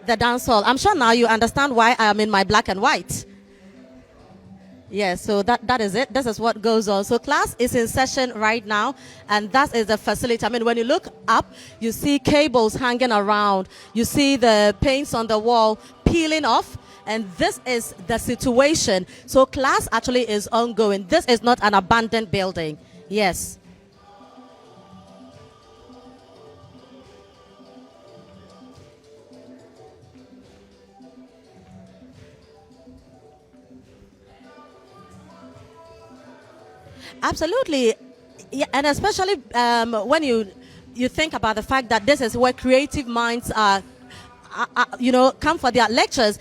the dance hall. I'm sure now you understand why I am in my black and white. Yes, so that is it. This is what goes on. So class is in session right now, and that is the facility. I mean, when you look up, you see cables hanging around. You see the paints on the wall peeling off, and this is the situation. So class actually is ongoing. This is not an abandoned building. Yes. Absolutely, yeah, and especially when you think about the fact that this is where creative minds come for their lectures.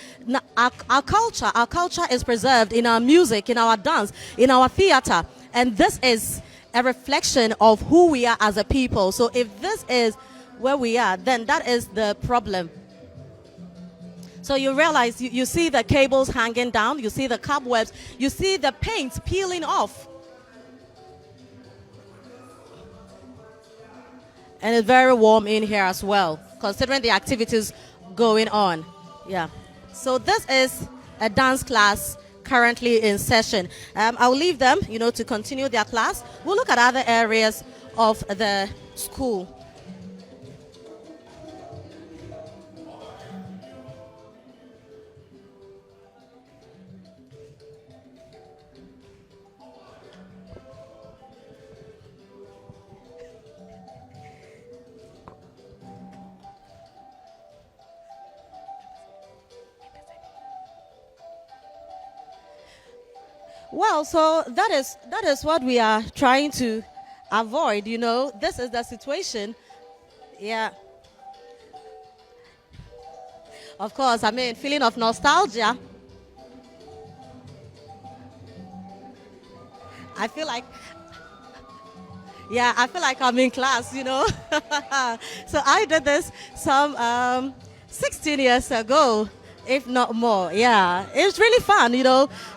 Our culture is preserved in our music, in our dance, in our theater, and this is a reflection of who we are as a people. So if this is where we are, then that is the problem. So you realize you see the cables hanging down, you see the cobwebs, you see the paint peeling off. And it's very warm in here as well, considering the activities going on. Yeah. So this is a dance class currently in session. I'll leave them, to continue their class. We'll look at other areas of the school. Well, so that is what we are trying to avoid. This is the situation. Yeah. Of course, I mean, feeling of nostalgia. I feel like, yeah, I feel like I'm in class. So I did this some 16 years ago, if not more. Yeah, it's really fun.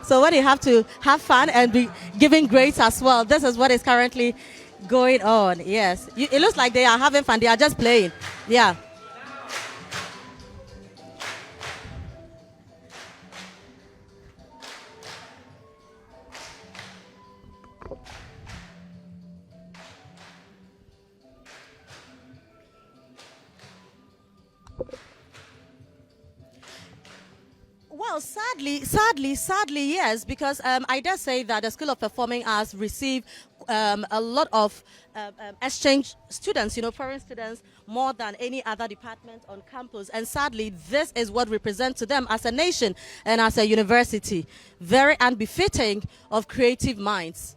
So when you have to have fun and be giving grades as well, this is what is currently going on. Yes, it looks like they are having fun. They are just playing. Yeah. Well, sadly, yes, because I dare say that the School of Performing Arts receive a lot of exchange students, foreign students, more than any other department on campus. And sadly, this is what represents to them as a nation and as a university. Very unbefitting of creative minds.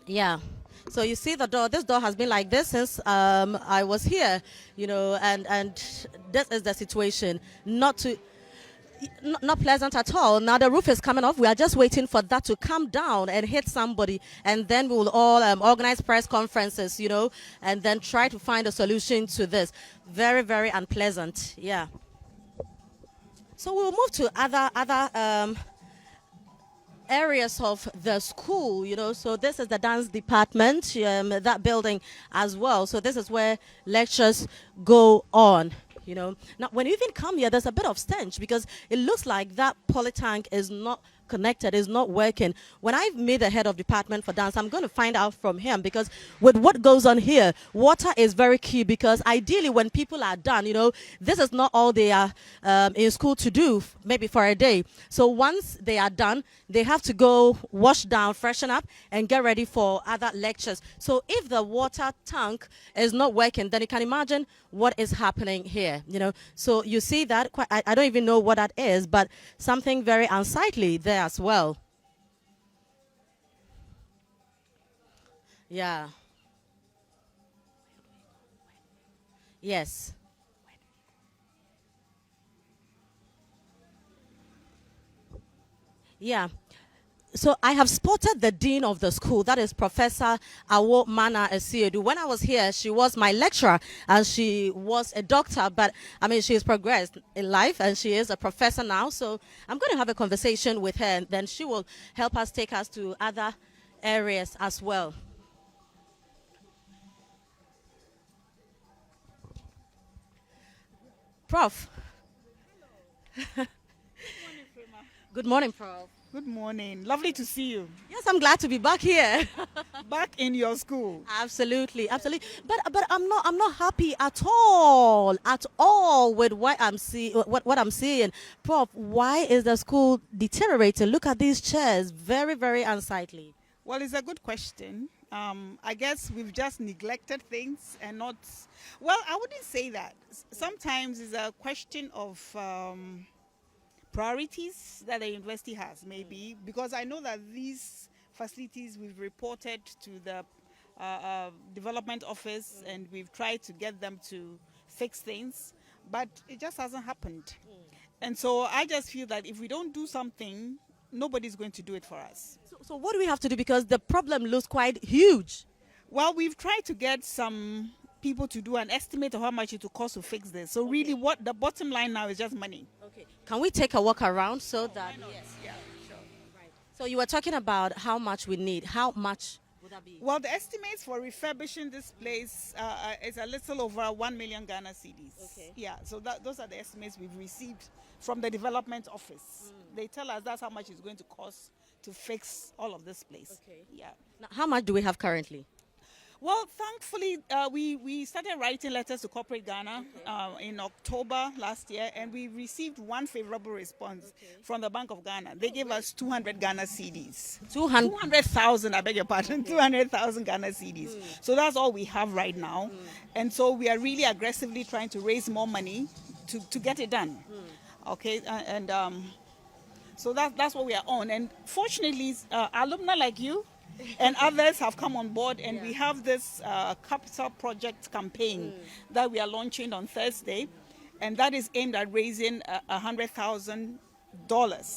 Yeah. So you see the door. This door has been like this since I was here, and this is the situation. Not pleasant at all. Now the roof is coming off. We are just waiting for that to come down and hit somebody, and then we will all organize press conferences, and then try to find a solution to this. Very, very unpleasant. Yeah. So we'll move to other areas of the school, so this is the dance department, that building as well. So this is where lectures go on. Now when you even come here, there's a bit of stench because it looks like that poly tank is not connected, is not working. When I meet the head of department for dance, I'm going to find out from him, because with what goes on here, water is very key, because ideally when people are done, this is not all they are in school to do, maybe for a day. So once they are done, they have to go wash down, freshen up, and get ready for other lectures. So if the water tank is not working, then you can imagine what is happening here. So you see that, I don't even know what that is, but something very unsightly there as well. Yeah. Yes. Yeah. So I have spotted the dean of the school, that is Professor Awo Mana Esiedu. When I was here, she was my lecturer and she was a doctor, but I mean, she's progressed in life and she is a professor now. So I'm going to have a conversation with her, and then she will help us take us to other areas as well. Prof. Good morning, Prof. Good morning. Lovely to see you. Yes, I'm glad to be back here. Back in your school. Absolutely, absolutely. But I'm not happy at all with what I'm seeing. What I'm seeing, Prof. Why is the school deteriorating? Look at these chairs, very very unsightly. Well, it's a good question. I guess we've just neglected things and not. Well, I wouldn't say that. Sometimes it's a question of priorities that the university has, maybe, because I know that these facilities we've reported to the development office and we've tried to get them to fix things, but it just hasn't happened. And so I just feel that if we don't do something, nobody's going to do it for us. So what do we have to do, because the problem looks quite huge? Well, we've tried to get some people to do an estimate of how much it will cost to fix this. So really what the bottom line now is just money. Okay. Can we take a walk around so that? Yes, yeah, sure. Right. So you were talking about how much we need. How much would that be? Well, the estimates for refurbishing this place is a little over 1 million Ghana cedis. Okay. Yeah, so those are the estimates we've received from the development office. They tell us that's how much it's going to cost to fix all of this place. Okay. Yeah. Now, how much do we have currently? Well, thankfully, we started writing letters to Corporate Ghana in October last year, and we received one favorable response from the Bank of Ghana. They gave us 200 Ghana cedis. 200,000, I beg your pardon, 200,000 Ghana cedis. So that's all we have right now. And so we are really aggressively trying to raise more money to get it done. Okay, and so that's what we are on. And fortunately, alumni like you and others have come on board, and we have this capital project campaign that we are launching on Thursday, and that is aimed at raising $100,000.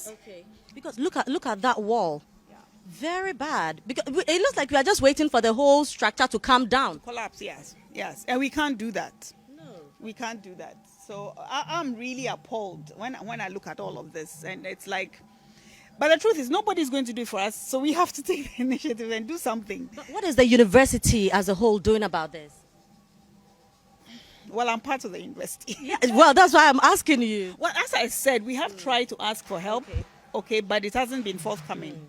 Okay. Because look at that wall. Very bad. Because it looks like we are just waiting for the whole structure to come down. Collapse, yes, and we can't do that. No. We can't do that. So I'm really appalled when I look at all of this, and it's like. But the truth is, nobody's going to do it for us, so we have to take the initiative and do something. But what is the university as a whole doing about this? Well, I'm part of the university. Yeah, well, that's why I'm asking you. Well, as I said, we have tried to ask for help, okay, but it hasn't been forthcoming.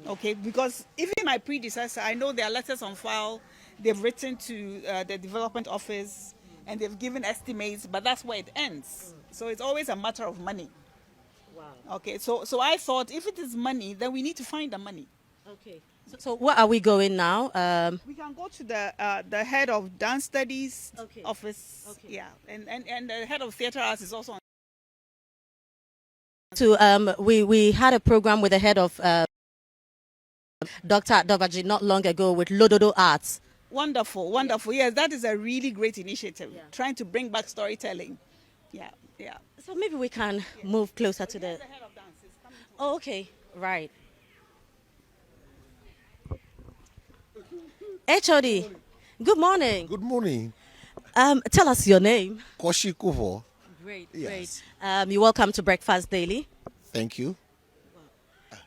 Okay, because even my predecessor, I know there are letters on file. They've written to the development office, and they've given estimates, but that's where it ends. So it's always a matter of money. Wow. Okay, so I thought if it is money, then we need to find the money. Okay. So where are we going now? We can go to the head of dance studies office. Okay. Yeah, and the head of theater arts is also on. We had a program with the head of Dr. Dovaji not long ago with Lododo Arts. Wonderful, wonderful. Yes, that is a really great initiative. Trying to bring back storytelling. Yeah. So maybe we can move closer to the. Head of dance is coming. Oh, okay, right. HOD, good morning. Good morning. Tell us your name. Koshi Kuvo. Great, Yes. great. You're welcome to Breakfast Daily. Thank you.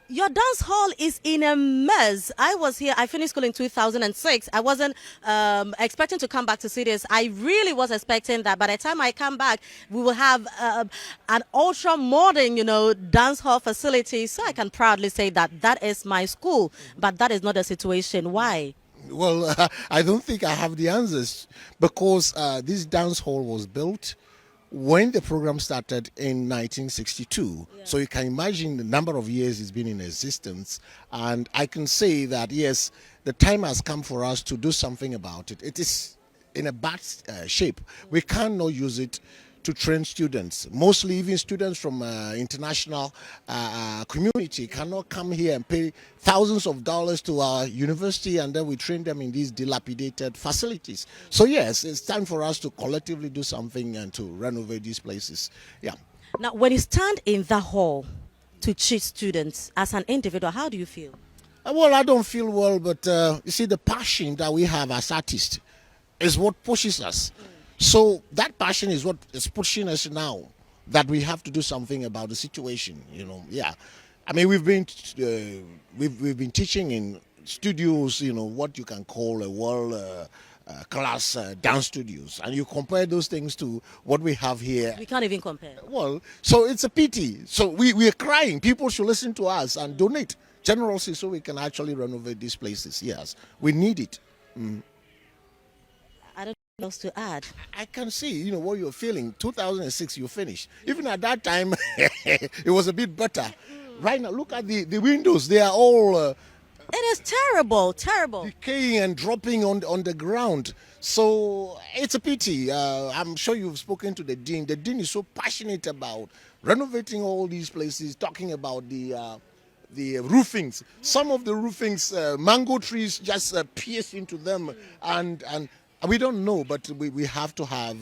Your dance hall is in a mess. I was here. I finished school in 2006. I wasn't expecting to come back to see this. I really was expecting that. By the time I come back, we will have an ultra modern, dance hall facility. So I can proudly say that is my school. But that is not the situation. Why? Well, I don't think I have the answers because this dance hall was built when the program started in 1962. So you can imagine the number of years it's been in existence. And I can say that, yes, the time has come for us to do something about it. It is in a bad shape. We cannot use it to train students. Mostly even students from international community cannot come here and pay thousands of dollars to our university, and then we train them in these dilapidated facilities. So yes, it's time for us to collectively do something and to renovate these places. Yeah. Now, when you stand in the hall to teach students as an individual, how do you feel? Well, I don't feel well, but you see, the passion that we have as artists is what pushes us. So that passion is what is pushing us now, that we have to do something about the situation. Yeah. I mean, we've been teaching in studios, what you can call a world class dance studios, and you compare those things to what we have here. We can't even compare. Well, so it's a pity. So we are crying. People should listen to us and donate generously so we can actually renovate these places. Yes, we need it. I don't know what else to add. I can see, what you're feeling. 2006, you finished. Even at that time, it was a bit better. Right now, look at the windows. They are all It is terrible, terrible. decaying and dropping on the ground. So it's a pity. I'm sure you've spoken to the dean. The dean is so passionate about renovating all these places, talking about the roofings. Some of the roofings, mango trees just pierce into them, and we don't know, but we have to have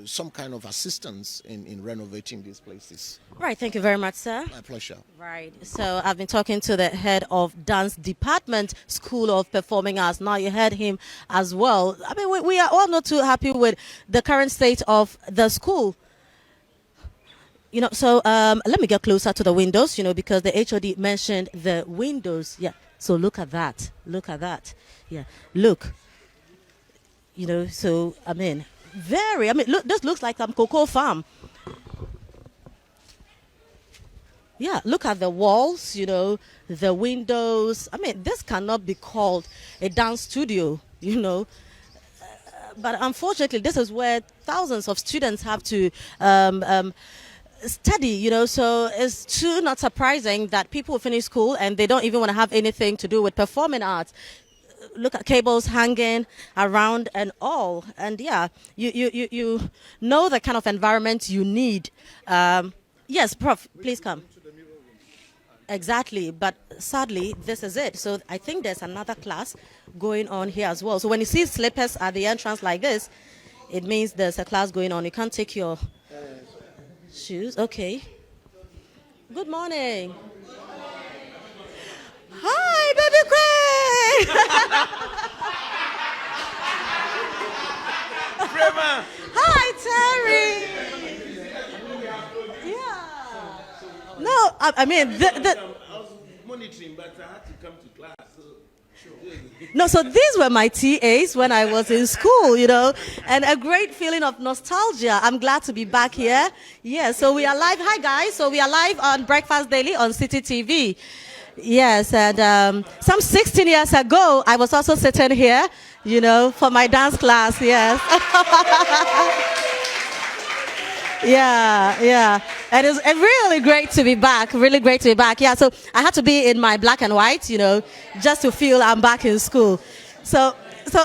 some kind of assistance in renovating these places. Right, thank you very much, sir. My pleasure. Right, so I've been talking to the head of dance department, School of Performing Arts. Now you heard him as well. I mean, we are all not too happy with the current state of the school. So let me get closer to the windows, because the HOD mentioned the windows. Yeah, so look at that. Look at that. Yeah, look. So, look, this looks like some cocoa farm. Yeah, look at the walls, the windows. This cannot be called a dance studio, But unfortunately, this is where thousands of students have to study, so it's too not surprising that people finish school and they don't even want to have anything to do with performing arts. Look at cables hanging around and all, and yeah, you know the kind of environment you need. Yes, Prof, please come. Exactly, but sadly this is it. So I think there's another class going on here as well. So when you see slippers at the entrance like this, it means there's a class going on. You can't take your shoes. Okay, good morning. Hi, baby queen. Hi, Terry. Yeah. No, I mean I was monitoring, but I had to come to class. no. So these were my TAs when I was in school, and a great feeling of nostalgia. I'm glad to be back here. Yeah. So we are live. Hi, guys. So we are live on Breakfast Daily on City TV. Yes, and some 16 years ago, I was also sitting here, for my dance class, yes. Yeah. And it's really great to be back, Yeah, so I had to be in my black and white, just to feel I'm back in school. So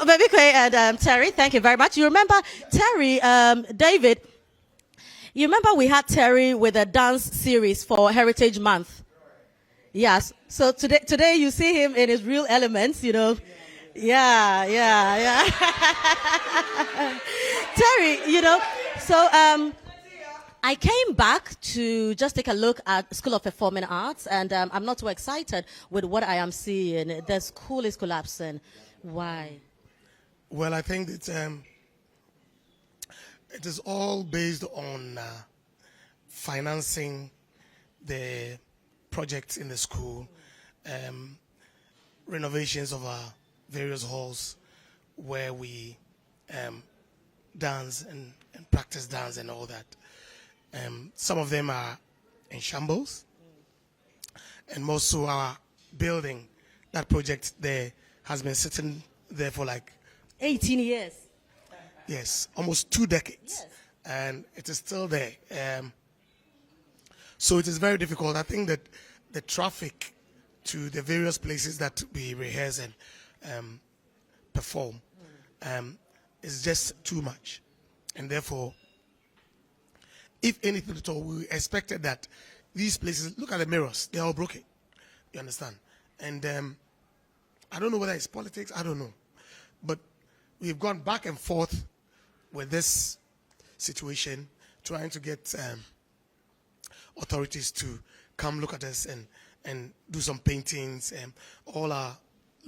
Baby Kwe and Terry, thank you very much. You remember Terry, David, you remember we had Terry with a dance series for Heritage Month? Yes. So today you see him in his real elements, Yeah. Terry, so I came back to just take a look at School of Performing Arts, and I'm not too excited with what I am seeing. The school is collapsing. Why? Well, I think that it is all based on financing the projects in the school, renovations of our various halls where we dance and practice dance and all that. Some of them are in shambles, and most of our building, that project there has been sitting there for like 18 years. Yes, almost 2 decades, Yes. And it is still there. So it is very difficult. I think that the traffic to the various places that we rehearse and perform is just too much. And therefore, if anything at all, we expected that these places, look at the mirrors, they're all broken. You understand? And I don't know whether it's politics, I don't know. But we've gone back and forth with this situation, trying to get authorities to come look at us and do some paintings. All our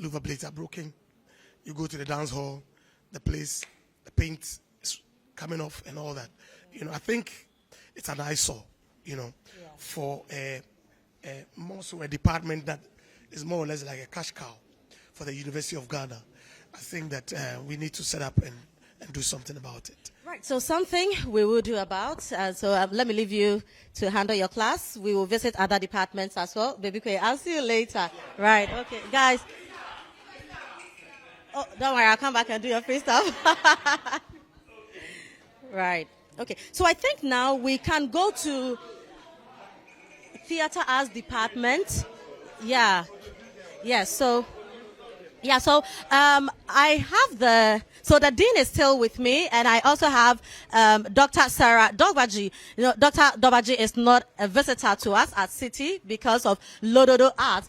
louver blades are broken. You go to the dance hall, the paint is coming off and all that. I think it's an eyesore, for more so a department that is more or less like a cash cow for the University of Ghana. I think that we need to set up and do something about it. Right, so something we will do about, let me leave you to handle your class. We will visit other departments as well. Baby Kwe, I'll see you later. Right, okay, guys. Oh, don't worry, I'll come back and do your free stuff. Right, okay. So I think now we can go to Theatre Arts Department. Yeah, so I have the dean is still with me, and I also have Dr. Sarah Dogbaji. You know, Dr. Dogbaji is not a visitor to us at City because of Lododo Art.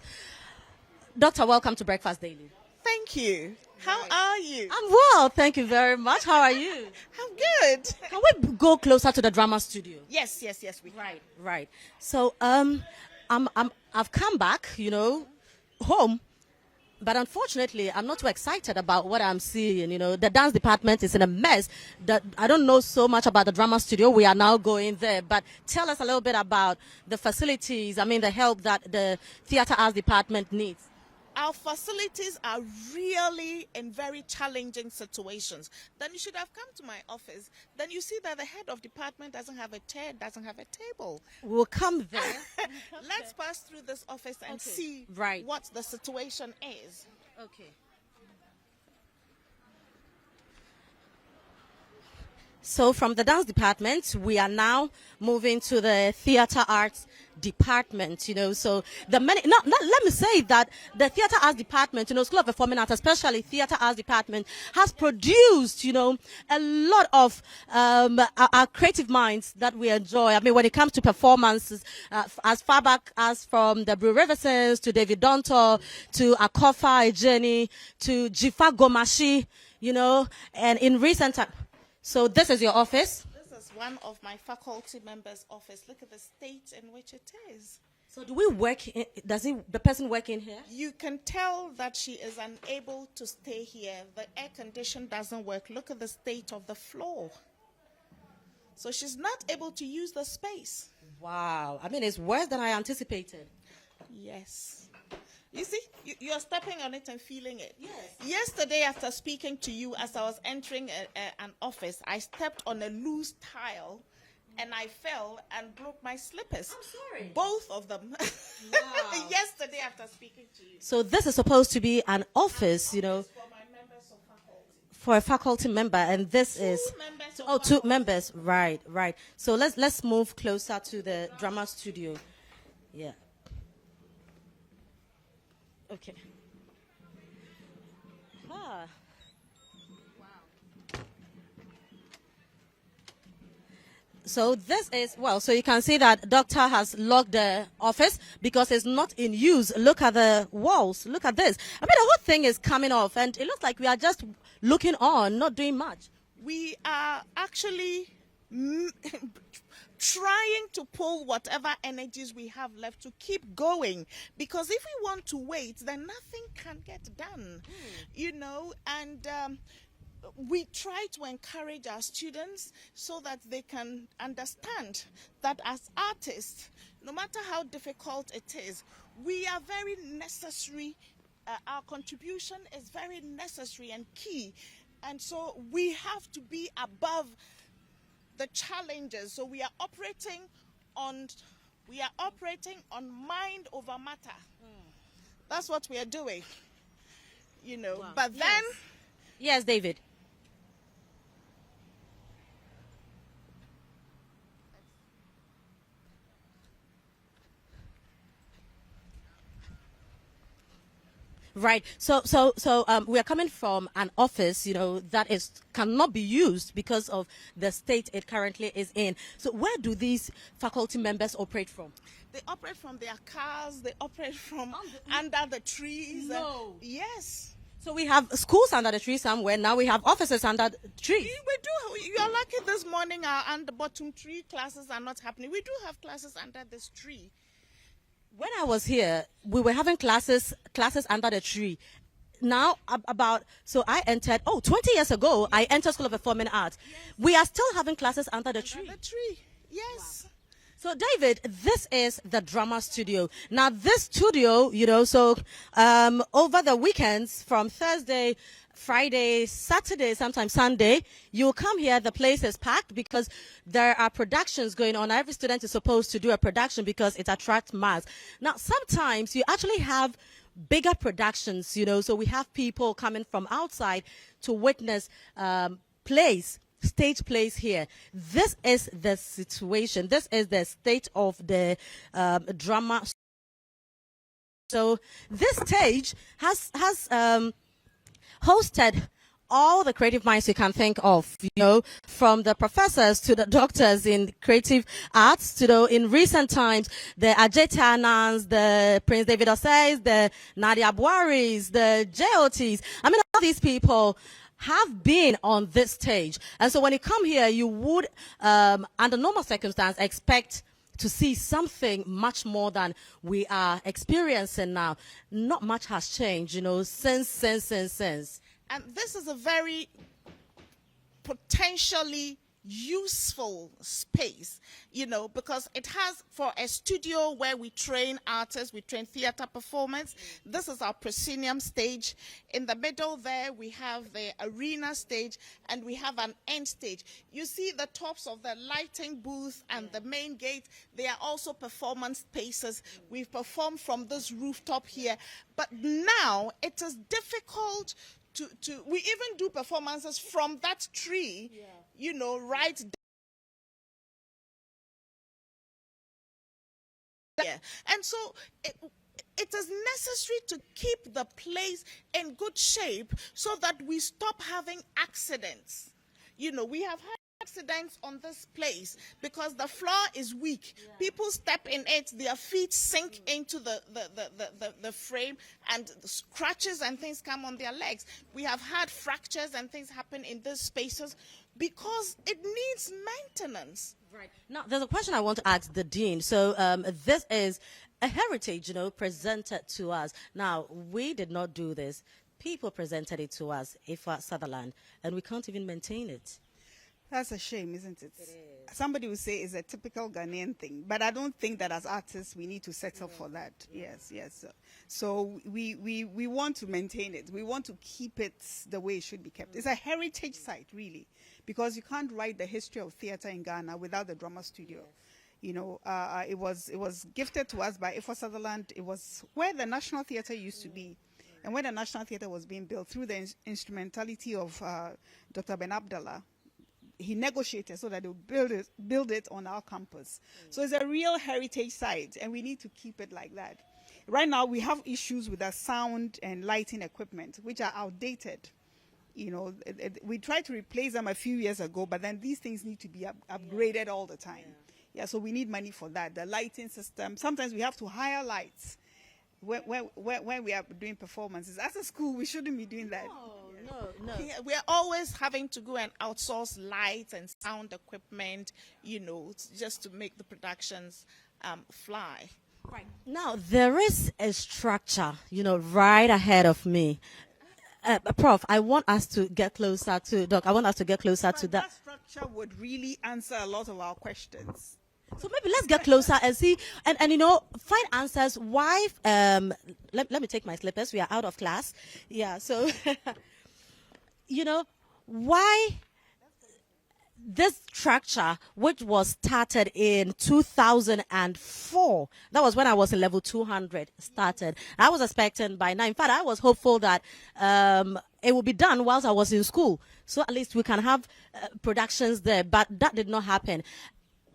Doctor, welcome to Breakfast Daily. Thank you. How are you? I'm well, thank you very much. How are you? I'm good. Can we go closer to the drama studio? Yes, we can. Right. So I've come back, home. But unfortunately, I'm not too excited about what I'm seeing. You know, the dance department is in a mess. I don't know so much about the drama studio. We are now going there. But tell us a little bit about the facilities, the help that the theater arts department needs. Our facilities are really in very challenging situations. Then you should have come to my office. Then you see that the head of department doesn't have a chair, doesn't have a table. We'll come there. Let's pass through this office and see what the situation is. Okay. So from the dance department, we are now moving to the theater arts department, So let me say that the theater arts department, School of Performing Arts, especially theater arts department, has produced, a lot of our creative minds that we enjoy. When it comes to performances, as far back as from the Blue Riversons to David Donto to Akofa Ejeni to Jifa Gomashi, and in recent time. So this is your office? This is one of my faculty members' office. Look at the state in which it is. So do we work, the person work in here? You can tell that she is unable to stay here. The air condition doesn't work. Look at the state of the floor. So she's not able to use the space. Wow. It's worse than I anticipated. Yes. You see, you're stepping on it and feeling it. Yes. Yesterday, after speaking to you, as I was entering an office, I stepped on a loose tile and I fell and broke my slippers. I'm sorry. Both of them. Wow. Yesterday, after speaking to you. So this is supposed to be an office, For my members of faculty. For a faculty member, and this is... Two members. Right. So let's move closer to the drama studio. Yeah. Okay. Ah. Wow. So this is, so you can see that doctor has locked the office because it's not in use. Look at the walls. Look at this. The whole thing is coming off and it looks like we are just looking on, not doing much. We are actually trying to pull whatever energies we have left to keep going, because if we want to wait, then nothing can get done, and we try to encourage our students so that they can understand that as artists, no matter how difficult it is, we are very necessary. Our contribution is very necessary and key, and so we have to be above the challenges. So we are operating on mind over matter. That's what we are doing, Wow. But then, yes, David. Right. So we are coming from an office, that cannot be used because of the state it currently is in. So where do these faculty members operate from? They operate from their cars. They operate from under the trees. No. Yes. So we have schools under the tree somewhere. Now we have offices under the trees. We do. You are lucky this morning our under bottom tree classes are not happening. We do have classes under this tree. When I was here, we were having classes under the tree. Now, I entered, 20 years ago, I entered School of Performing Arts. Yes. We are still having classes under the tree. Under the tree, yes. Wow. So, David, this is the drama studio. Now, this studio, over the weekends, from Thursday Friday, Saturday, sometimes Sunday, you'll come here, the place is packed because there are productions going on. Every student is supposed to do a production because it attracts mass. Now, sometimes you actually have bigger productions, so we have people coming from outside to witness stage plays here. This is the situation. This is the state of the drama. So this stage has hosted all the creative minds you can think of, from the professors to the doctors in creative arts to in recent times, the Ajay Tanans, the Prince David Osseys, the Nadia Buaris, the JOTs. I mean, all these people have been on this stage. And so when you come here, you would, under normal circumstances, expect to see something much more than we are experiencing now. Not much has changed, since. And this is a very potentially useful space, because it has, for a studio where we train artists, we train theater performance. This is our proscenium stage. In the middle there, we have the arena stage, and we have an end stage. You see the tops of the lighting booth and the main gate. They are also performance spaces. We've performed from this rooftop here. But now it is difficult we even do performances from that tree, right there. And so it is necessary to keep the place in good shape so that we stop having accidents. We have had accidents on this place because the floor is weak. People step in it, their feet sink into the frame, and scratches and things come on their legs. We have had fractures and things happen in these spaces because it needs maintenance. Right. Now, there's a question I want to ask the dean. So this is a heritage, presented to us. Now, we did not do this. People presented it to us, Ifa Sutherland, and we can't even maintain it. That's a shame, isn't it? It is. Somebody will say it's a typical Ghanaian thing, but I don't think that as artists we need to settle for that. Yes. So we want to maintain it. We want to keep it the way it should be kept. It's a heritage site, really, because you can't write the history of theater in Ghana without the drama studio. It was gifted to us by Ifa Sutherland. It was where the National Theatre used to be. And when the National Theatre was being built through the instrumentality of Dr. Ben Abdallah, he negotiated so that they would build it on our campus. So it's a real heritage site, and we need to keep it like that. Right now, we have issues with our sound and lighting equipment, which are outdated. We tried to replace them a few years ago, but then these things need to be upgraded all the time. So we need money for that. The lighting system, sometimes we have to hire lights when we are doing performances. As a school, we shouldn't be doing that. No. We're always having to go and outsource lights and sound equipment, just to make the productions fly. Right. Now, there is a structure, right ahead of me. Prof, I want us to get closer to, Doc, I want us to get closer to that. That structure would really answer a lot of our questions. So maybe let's get closer and see, and find answers. Why, let me take my slippers. We are out of class. Yeah, so... why this structure, which was started in 2004, that was when I was in level 200, started. I was expecting by now, in fact, I was hopeful that it would be done whilst I was in school. So at least we can have productions there, but that did not happen.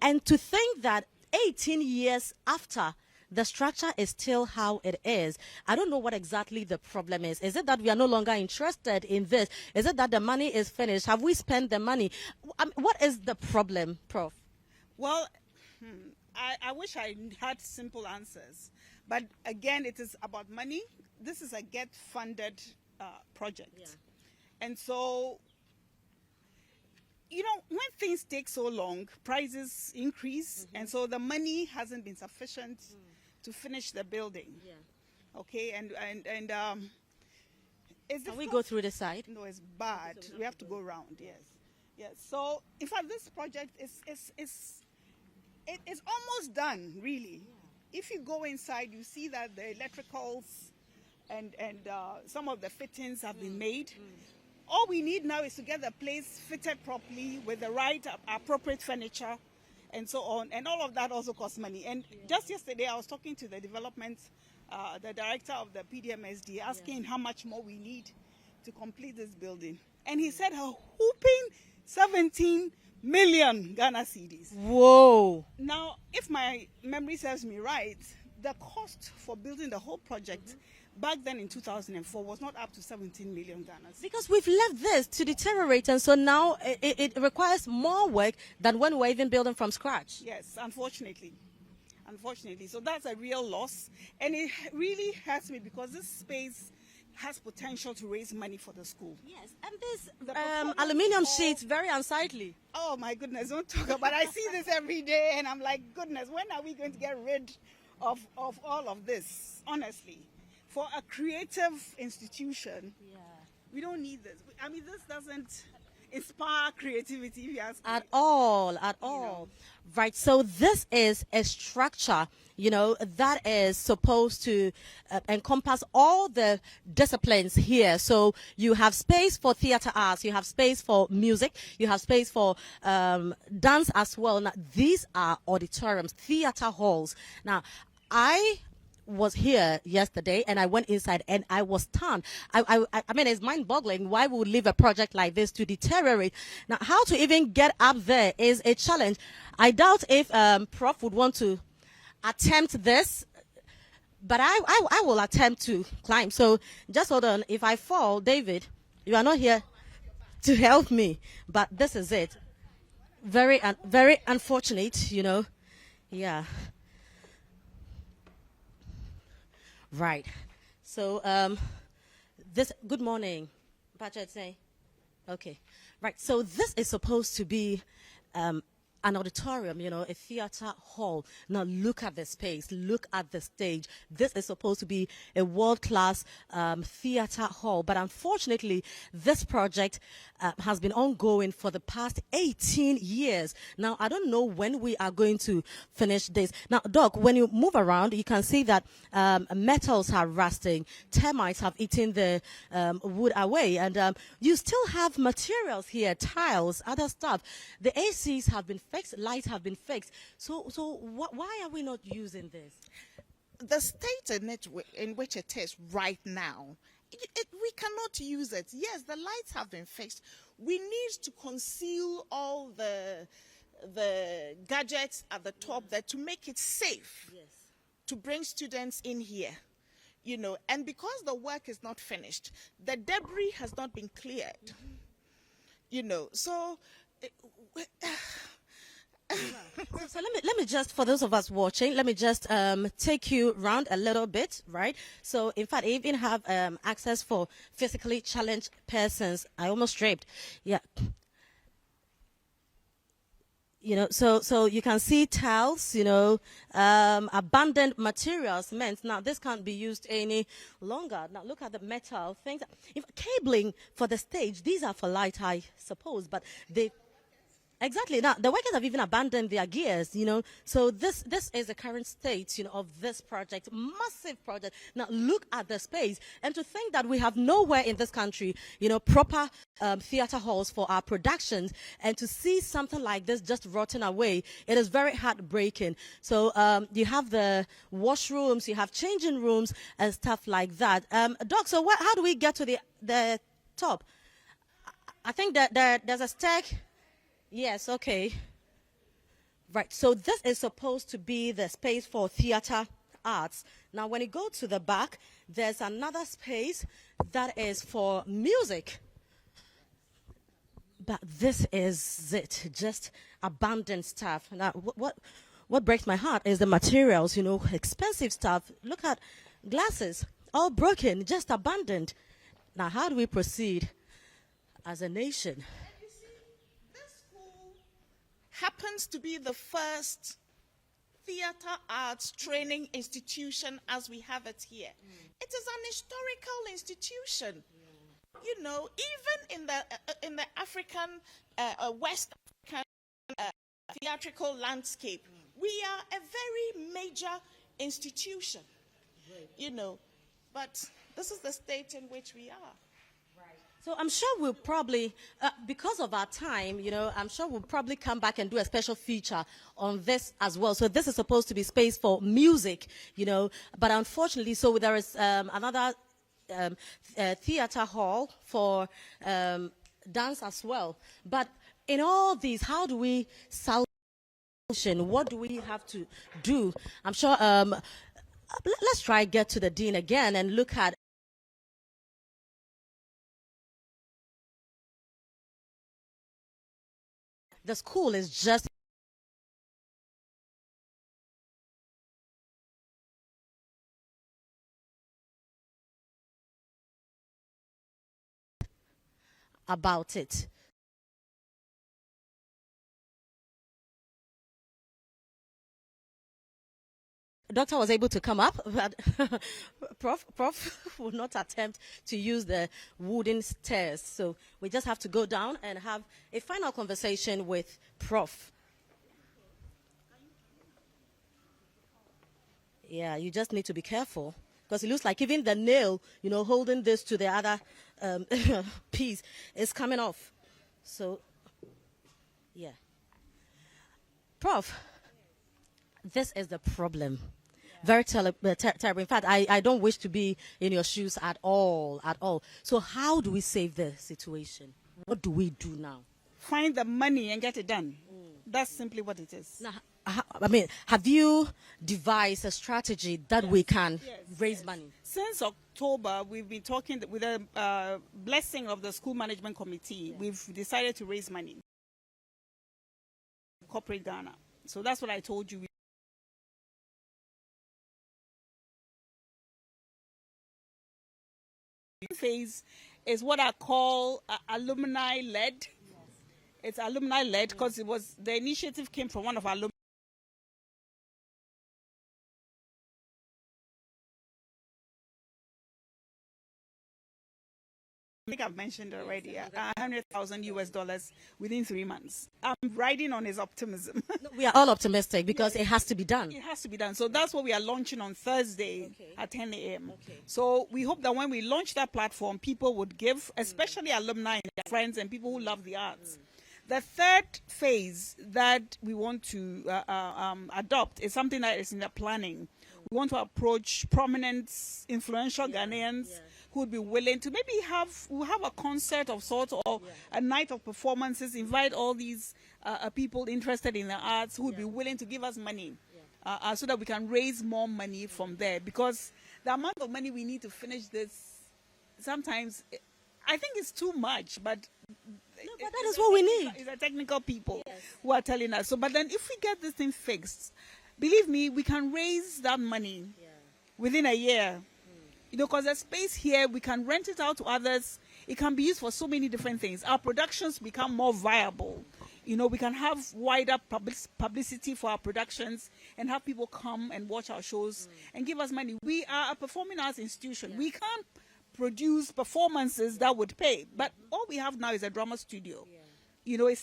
And to think that 18 years after, the structure is still how it is. I don't know what exactly the problem is. Is it that we are no longer interested in this? Is it that the money is finished? Have we spent the money? What is the problem, Prof? Well, I wish I had simple answers. But again, it is about money. This is a get-funded project. Yeah. And so, when things take so long, prices increase. And so the money hasn't been sufficient to finish the building. Yeah. Okay, and can we go through the side? No, it's bad. We have to go around. Yes. So in fact, this project is almost done. Really, if you go inside, you see that the electricals some of the fittings have been made. All we need now is to get the place fitted properly with the right appropriate furniture and so on. And all of that also costs money. And just yesterday, I was talking to the development, the director of the PDMSD, asking how much more we need to complete this building. And he said a whooping 17 million Ghana cedis. Whoa. Now, if my memory serves me right, the cost for building the whole project back then in 2004 was not up to 17 million Ghana cedis. Because we've left this to deteriorate, and so now it requires more work than when we're even building from scratch. Yes, unfortunately. Unfortunately. So that's a real loss. And it really hurts me because this space has potential to raise money for the school. Yes, and this performance aluminium of- sheets, very unsightly. Oh my goodness, don't talk about it. I see this every day and I'm like, goodness, when are we going to get rid of all of this? Honestly. For a creative institution, we don't need this. I mean, this doesn't inspire creativity, if you ask me. At all. Right, so this is a structure, that is supposed to encompass all the disciplines here. So you have space for theater arts, you have space for music, you have space for dance as well. Now, these are auditoriums, theater halls. Now, I was here yesterday and I went inside and I was stunned. I mean, it's mind-boggling why we would leave a project like this to deteriorate. Now, how to even get up there is a challenge. I doubt if Prof would want to attempt this, but I will attempt to climb. So just hold on. If I fall, David, you are not here to help me, but this is it. Very unfortunate, Yeah. Right. So, good morning. Patrick, say. Okay. Right. So this is supposed to be an auditorium, a theater hall. Now look at the space, look at the stage. This is supposed to be a world-class theater hall, but unfortunately, this project has been ongoing for the past 18 years. Now, I don't know when we are going to finish this. Now, Doc, when you move around, you can see that metals are rusting, termites have eaten the wood away, and you still have materials here, tiles, other stuff. The ACs have been fixed, lights have been fixed. So why are we not using this? The state in which it is right now, we cannot use it. Yes, the lights have been fixed. We need to conceal all the gadgets at the top there to make it safe to bring students in here. And because the work is not finished, the debris has not been cleared. So So let me just, for those of us watching, let me just take you around a little bit, right? So in fact, I even have access for physically challenged persons. I almost tripped. Yeah. So you can see tiles, abandoned materials, cement. Now this can't be used any longer. Now look at the metal things. Cabling for the stage, these are for light, I suppose, but they. Exactly. Now, the workers have even abandoned their gears, So this is the current state, of this project, massive project. Now, look at the space. And to think that we have nowhere in this country, proper theater halls for our productions, and to see something like this just rotting away, it is very heartbreaking. So you have the washrooms, you have changing rooms and stuff like that. Doc, so how do we get to the top? I think that there's a stair. Yes, okay. Right, so this is supposed to be the space for theater arts. Now, when you go to the back, there's another space that is for music. But this is it, just abandoned stuff. Now, what breaks my heart is the materials, expensive stuff. Look at glasses, all broken, just abandoned. Now, how do we proceed as a nation? Happens to be the first theater arts training institution as we have it here. It is an historical institution. Even in the African, West African theatrical landscape, we are a very major institution. But this is the state in which we are. So I'm sure we'll probably, because of our time, I'm sure we'll probably come back and do a special feature on this as well. So this is supposed to be space for music, but unfortunately, so there is another theater hall for dance as well. But in all these, how do we solve? What do we have to do? I'm sure. Let's try get to the dean again and look at. The school is just about it. Doctor was able to come up, but Prof will not attempt to use the wooden stairs. So we just have to go down and have a final conversation with Prof. Yeah, you just need to be careful because it looks like even the nail, holding this to the other piece is coming off. So, yeah. Prof, this is the problem. Very terrible. In fact, I don't wish to be in your shoes at all. So how do we save the situation? What do we do now? Find the money and get it done. That's simply what it is. Now, have you devised a strategy that we can raise money? Since October, we've been talking with the blessing of the school management committee. We've decided to raise money. Corporate Ghana. So that's what I told you. Phase is what I call alumni led. It's alumni led because the initiative came from one of our alumni. I think I've mentioned already, $100,000 within 3 months. I'm riding on his optimism. We are all optimistic because it has to be done. It has to be done. So that's what we are launching on Thursday at 10 a.m. So we hope that when we launch that platform, people would give, especially alumni and their friends and people who love the arts. The third phase that we want to adopt is something that is in the planning. We want to approach prominent, influential Ghanaians who would be willing to maybe have a concert of sorts or a night of performances, invite all these people interested in the arts who would be willing to give us money so that we can raise more money from there. Because the amount of money we need to finish this, sometimes, I think it's too much, but but that is what we need. It's the technical people who are telling us. So, but then if we get this thing fixed, believe me, we can raise that money within a year. Because the space here, we can rent it out to others. It can be used for so many different things. Our productions become more viable. We can have wider publicity for our productions and have people come and watch our shows and give us money. We are a performing arts institution. We can't produce performances that would pay. But all we have now is a drama studio. It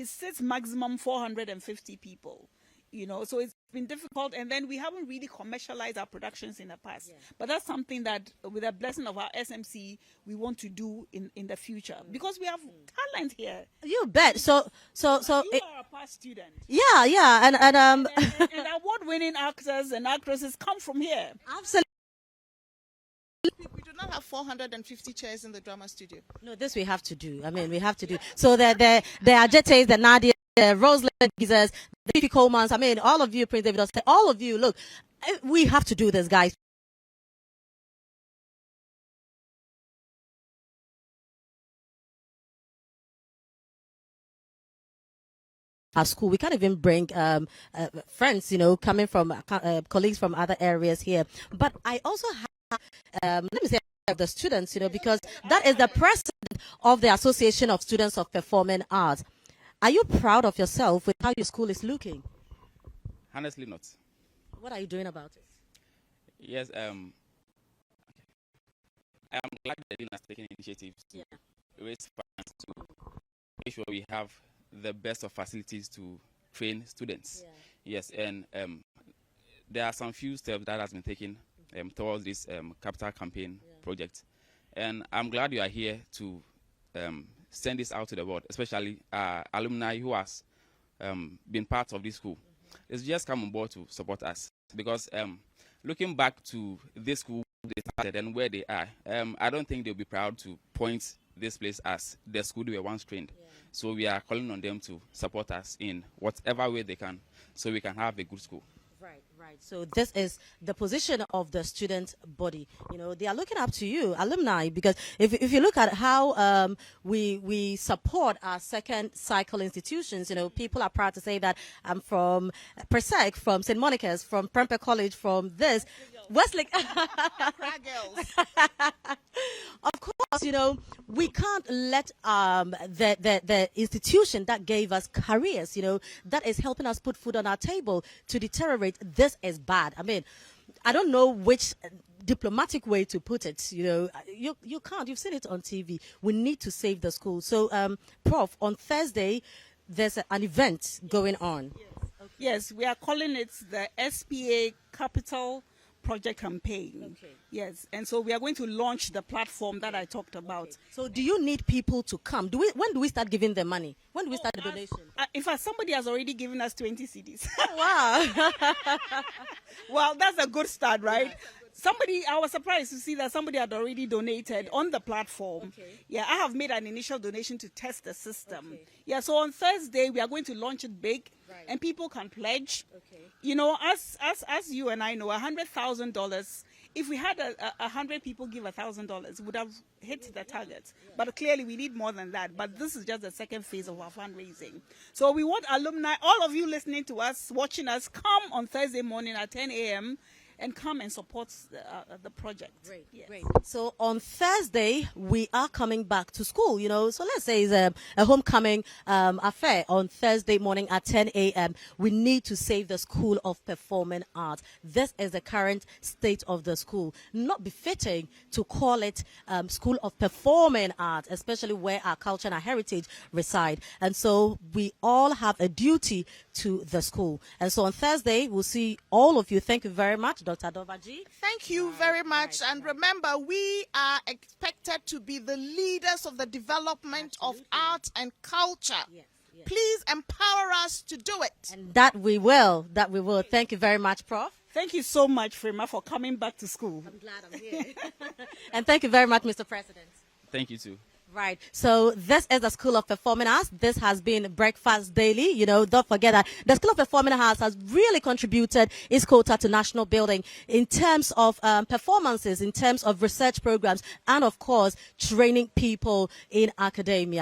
sits maximum 450 people. So it's been difficult, and then we haven't really commercialized our productions in the past. But that's something that, with the blessing of our SMC, we want to do in the future because we have talent here. You bet. So you are a past student. Yeah, and and award-winning actors and actresses come from here. Absolutely. We do not have 450 chairs in the drama studio. No, this we have to do. We have to do. So the Ajetes, the Nadia, the Rosalind Jesus, the Fifi Colemans, all of you, Prince David, all of you, look, we have to do this, guys. Our school, we can't even bring friends, coming from colleagues from other areas here. But I also have, let me say, the students, because that is the president of the Association of Students of Performing Arts. Are you proud of yourself with how your school is looking? Honestly, not. What are you doing about it? Yes, I am glad the dean has taken initiatives to raise funds to make sure we have the best of facilities to train students. Yes, and there are some few steps that has been taken towards this capital campaign project. And I'm glad you are here to send this out to the world, especially alumni who has been part of this school. It's just come on board to support us, because looking back to this school they started and where they are, I don't think they'll be proud to point this place as the school they were once trained. So we are calling on them to support us in whatever way they can, so we can have a good school. Right. So this is the position of the student body. You know, they are looking up to you, alumni, because if you look at how we support our second cycle institutions, you know, people are proud to say that I'm from Persec, from St. Monica's, from Prempeh College, from this. Westlake. Of course, you know, we can't let the institution that gave us careers, you know, that is helping us put food on our table, to deteriorate. This is bad. I mean, I don't know which diplomatic way to put it. You know, you can't. You've seen it on TV. We need to save the school. So, Prof, on Thursday, there's an event going on. Yes, we are calling it the SPA Capital Project Campaign. Okay. Yes, and so we are going to launch the platform that I talked about. So do you need people to come? When do we start giving them money? When do we start the donation? In fact, somebody has already given us 20 CDs. Wow. Well, that's a good start, right? I was surprised to see that somebody had already donated on the platform. Okay. Yeah, I have made an initial donation to test the system. Okay. Yeah, so on Thursday, we are going to launch it big, Right. and people can pledge. Okay. You know, as you and I know, $100,000, if we had 100 people give $1,000, would have hit the target. But clearly we need more than that. But this is just the second phase of our fundraising. So we want alumni, all of you listening to us, watching us, come on Thursday morning at 10 a.m. and come and support the project. Great, Yes. great. So on Thursday, we are coming back to school, you know. So let's say it's a homecoming affair on Thursday morning at 10 a.m. We need to save the School of Performing Arts. This is the current state of the school. Not befitting to call it School of Performing Arts, especially where our culture and our heritage reside. And so we all have a duty to the school. And so on Thursday, we'll see all of you. Thank you very much, Dr. Dovaji. Thank you very much. And remember, we are expected to be the leaders of the development of art and culture. Yes. Please empower us to do it. And that we will. Thank you very much, Prof. Thank you so much, Frema, for coming back to school. I'm glad I'm here. And thank you very much, Mr. President. Thank you too. Right. So this is the School of Performing Arts. This has been Breakfast Daily. You know, don't forget that the School of Performing Arts has really contributed its quota to national building in terms of performances, in terms of research programs, and of course, training people in academia.